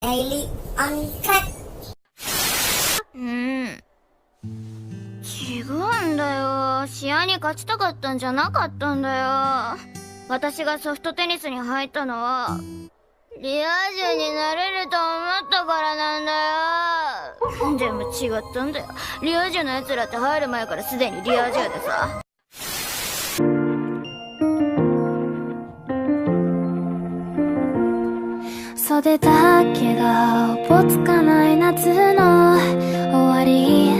Daily Uncut。違うんだよ。試合に勝ちたかったんじゃなかったんだよ。私がソフトテニスに入ったのはリア充になれると思ったからなんだよ。でも違ったんだよ。リア充の奴らって入る前からすでにリア充でさ。袖だけがおぼつかない夏の終わり、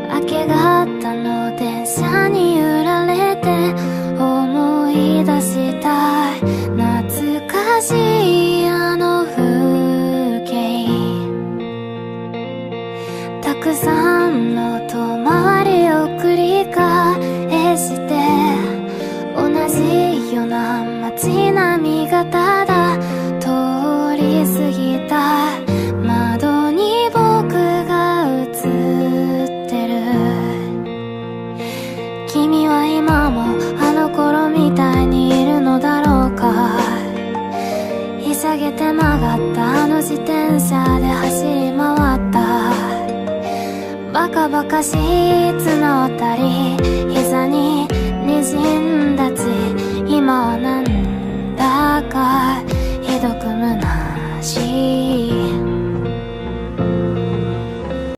明け方の電車に揺られて思い出したい懐かしいあの風景。たくさんの遠回りを繰り返して同じような街並みがただ通り過ぎた。窓に僕が映ってる。君は今もあの頃みたいにいるのだろうか。ひしゃげて曲がったあの自転車で走り回った。バカバカしい綱渡り、膝に滲んだ血